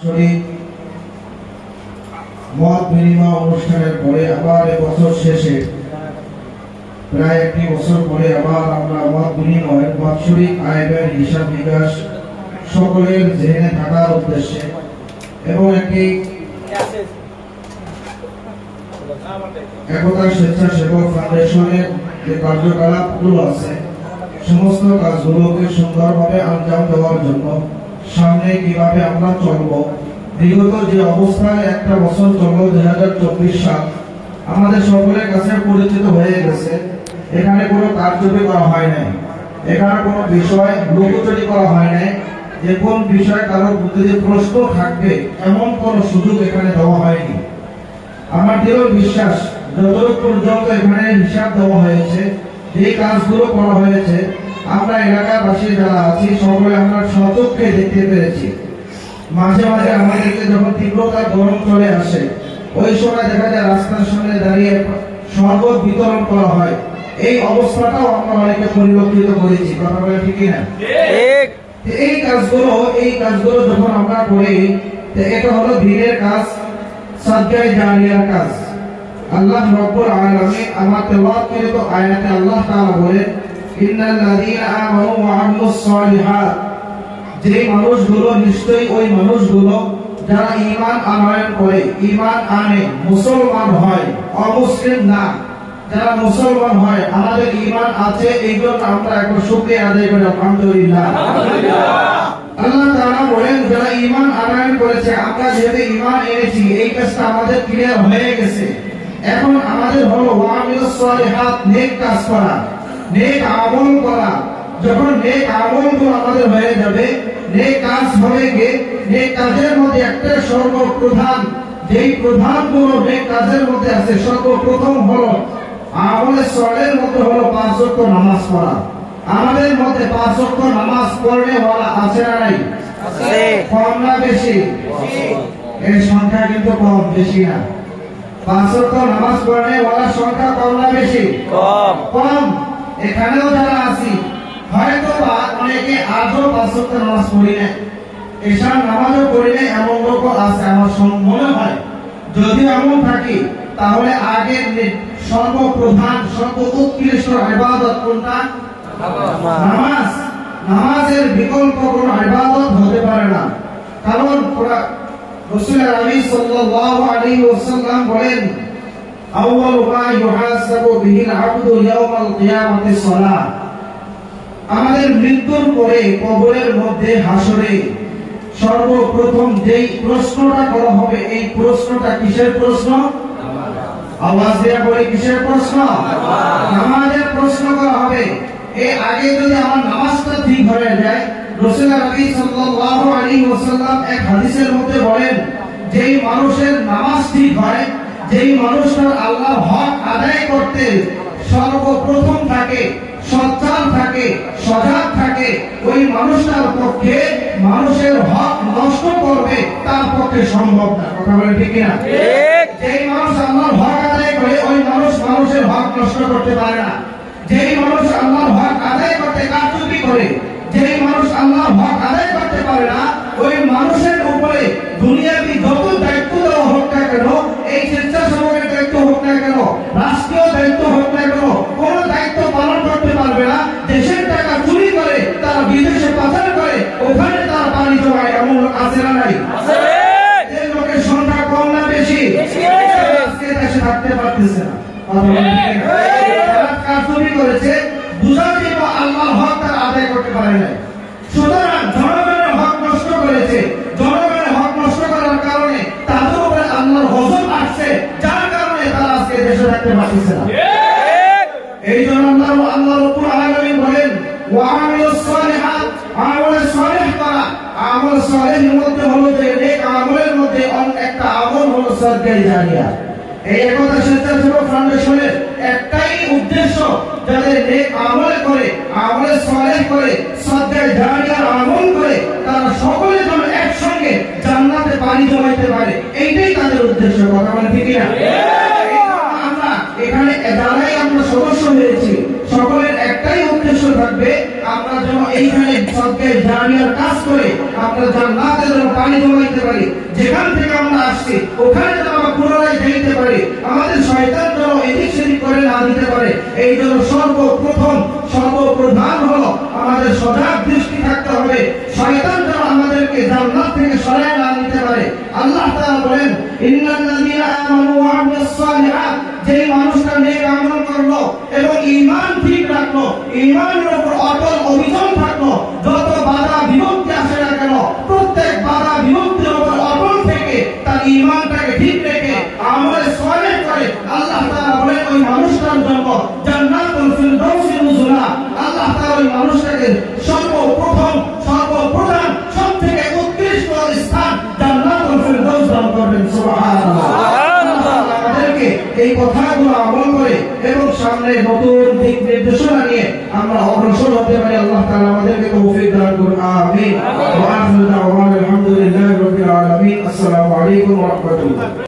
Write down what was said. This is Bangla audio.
শরীফ মত বিনিময় অনুষ্ঠানের পরে আবার এই বছর শেষে প্রায় একটি বছর পরে আবার আমরা মত বিনিময়ের বাৎসরিক আয়ের হিসাব নিকাশ সকলের জেনে থাকার উদ্দেশ্যে এবং একটি একতা স্বেচ্ছাসেবক ফাউন্ডেশনের যে কার্যকলাপগুলো আছে সমস্ত কাজগুলোকে সুন্দরভাবে আঞ্জাম দেওয়ার জন্য সামনে কিভাবে আমরা চলব, বিগত যে অবস্থায় একটা বছর চলল 2024 সাল আমাদের সকলের কাছে পরিচিত হয়ে গেছে। এখানে কোনো কারচুপি করা হয় নাই, এখানে কোনো বিষয় লুকোচুরি করা হয় নাই, যে কোন বিষয় কারো যদি প্রশ্ন থাকবে এমন কোনো সুযোগ এখানে দেওয়া হয়নি। আমার দৃঢ় বিশ্বাস যতটুকু পর্যন্ত এখানে হিসাব দেওয়া হয়েছে, যে কাজগুলো করা হয়েছে আমরা এলাকাবাসী যারা আছি সকলে আমরা সচক্ষে দেখতে পেরেছি। মাঝে মাঝে আমাদেরকে যখন তীব্রতা গরম চলে আসে ওই সময় দেখা যায় রাস্তার সামনে দাঁড়িয়ে শরবত বিতরণ করা হয়, এই অবস্থাটাও আমরা অনেকে পরিলক্ষিত করেছি। কথা বলে ঠিক না? এই কাজগুলো যখন আমরা করি এটা হলো দিনের কাজ, সাদকায়ে জারিয়ার কাজ। আল্লাহ রাব্বুল আলামিন আমার তেলাওয়াতকৃত আয়াতে আল্লাহ তাআলা বলেন ইন্নাল লাযীনা আমানু ওয়া আমিলুস সালিহাত, যে মানুষগুলো নিশ্চয়ই ওই মানুষগুলো যারা ঈমান আনয়ন করে, ঈমান আনে, মুসলমান হয়, অমুসলিম না, যারা মুসলমান হয়, আমাদের ঈমান আছে এই জন্য আমরা একবার শুকরিয়া আদায় করি আলহামদুলিল্লাহ। আল্লাহ তাআলা বলেন যারা ঈমান আনয়ন করেছে, আমরা যেহেতু ঈমান এনেছি এই কাজটা আমাদের ক্লিয়ার হয়ে গেছে, এখন আমাদের হলো ওয়া আমিলুস সালিহাত, নেক কাজ করা, নেক আমল করা। যখন নেক আমলগুলো আমাদের হয়ে যাবে, নেক কাজ হবে গিয়ে নেক কাজের মধ্যে একটা সর্বপ্রধান, যেই প্রধানগুলো নেক কাজের মধ্যে আছে সর্বপ্রথম হলো আমলে সালের মধ্যে হলো 5 ওয়াক্ত নামাজ পড়া। আমাদের মধ্যে 5 ওয়াক্ত নামাজ পড়নে ওয়ালা আছে না নাই? আছে। কম না বেশি? এর সংখ্যা কিন্তু কম, বেশি না। 5 ওয়াক্ত নামাজ পড়নে ওয়ালা সংখ্যা কম না বেশি? কম। কম। এখানেও যারা আছি হয়তো বা অনেকে আজও 5 ওয়াক্ত নামাজ পড়ি না, এশার নামাজও পড়ি না, এমন লোক আছে আমার মনে হয়। যদি এমন থাকি তাহলে আগের সর্বপ্রধান সর্বোৎকৃষ্ট ইবাদত কোনটা? নামাজ। নামাজের বিকল্প কোনো ইবাদত হতে পারে না। কারণ রাসূল আলাইহি সাল্লাল্লাহু আলাইহি ওয়াসাল্লাম বলেন আউয়ালু মা ইউহাসাবু বিহিল আবদু ইয়াওমাল কিয়ামাতি সালাত, আমাদের মৃত্যুর পরে কবরের মধ্যে হাসরে সর্বপ্রথম যেই প্রশ্নটা করা হবে এই প্রশ্নটা কিসের প্রশ্ন? আওয়াজ দিয়ে বলে কিসের প্রশ্ন? নামাজের প্রশ্ন করা হবে। এই আগে যদি আমার নামাজটা ঠিক হয়ে যায়, রাসূল আলাইহি সাল্লাল্লাহু আলাইহি ওয়াসাল্লাম এক হাদিসের মধ্যে বলেন যেই মানুষের নামাজ ঠিক হয়, যেই মানুষটার আল্লাহর হক আদায় করতে সর্বপ্রথম থাকে, সচ্ছল থাকে, সজাগ থাকে, ওই মানুষটার পক্ষে মানুষের হক নষ্ট করবে তার পক্ষে সম্ভব না। কথা বলে ঠিক না? ঠিক। যেই মানুষ আল্লাহর হক আদায় করে ওই মানুষ মানুষের হক নষ্ট করতে পারে না। যেই মানুষ আল্লাহর হক আদায় করতে কারচুপি করে, যেই মানুষ আল্লাহর হক আদায় করতে পারে না, ওই মানুষের উপরে দুনিয়াবি যত দায়িত্ব দেওয়া হোক না কেন, এই স্বেচ্ছাসেবকের দায়িত্ব হোক না কেন, রাষ্ট্রীয় দায়িত্ব হোক না কেন, কোন দায়িত্ব পালন করতে পারবে না। দেশের টাকা চুরি করে তারা বিদেশে পাচার করে, ওখানে তার পানি জমায়, এমন লোক আছে না নাই? আছে। এই লোকের সংখ্যা কম না বেশি? আজকে দেশে থাকতে পারতেছে না। চুরি করেছে বুঝাতে আল্লাহর হক তারা আদায় করতে পারে না। সুতরাং জনগণের হক নষ্ট করেছে, জনগণের হক নষ্ট করার কারণে তাদের উপরে আল্লাহর গজব আসছে, যার কারণে তারা আজকে দেশে থাকতে পারতেছে না। এই জন্য আল্লাহ রাব্বুল আলামিন বলেন ওয়া আমিলুস সালিহাত, আমল সালেহ করা। আমল সালেহের মধ্যে হলো যে নেক আমলের মধ্যে একটা আমল হলো সাদকায়ে জারিয়া। এই একতা স্বেচ্ছাসেবক ফাউন্ডেশনের একটাই উদ্দেশ্য, যাদের নেক আমল করে, আমল সালেহ করে, সাদকায়ে জারিয়ার আমল করে, তারা সকলে যেন একসঙ্গে জান্নাতে পানি জমাইতে পারে, এইটাই তাদের উদ্দেশ্য। কথা বলে ঠিক না? আমরা এখানে যারাই আমরা সদস্য হয়েছি সকলের একটাই উদ্দেশ্য থাকবে, আমরা যেন এইখানে সদকায়ে জারিয়ার কাজ করে আমরা জান্নাতের জন্য পানি জমাইতে পারি, যেখান থেকে আমরা আসছি ওখানে যেন আমরা পুনরায় যাইতে পারি, আমাদের শয়তান যেন এদিক সেদিক করে না দিতে পারে। এই জন্য সর্বপ্রধান হলো আমাদের সজাগ দৃষ্টি থাকতে হবে, শয়তান যেন আমাদেরকে জান্নাত থেকে সরায় না নিতে পারে। আল্লাহ তাআলা বলেন, ইন্নাল্লাযীনা আমানু ওয়া আমিলুস সালিহাত, যে মানুষটা নেক আমল করলো এবং ঈমান ঠিক রাখলো, ঈমানের উপর অটল অবিচল থাকলো, যত বাধা বিপত্তি আসে না কেন প্রত্যেক বাধা বিপত্তির উপর অটল থেকে তার ঈমানটাকে ঠিক রেখে আমলে সালেহ করে, আল্লাহ তাআলা বলেন ওই মানুষটার জন্য জান্নাতুল ফিরদাউসের নুজুলা, আল্লাহ তাআলা ওই মানুষটাকে সর্বপ্রধান সবথেকে উৎকৃষ্ট স্থান জান্নাতুল ফিরদাউস দান করবেন। সুবহানাল্লাহ। আমাদেরকে এই কথাগুলো আমল করে এবং সামনে নতুন দিক নির্দেশনা নিয়ে আমরা অগ্রসর হতে পারি, আল্লাহ তাআলা আমাদেরকে তৌফিক দান করুন। আমিন। ওয়া আখিরু দাওয়ানা আলহামদুলিল্লাহি রাব্বিল আলামিন। আসসালামু আলাইকুম ওয়া রাহমাতুল্লাহ।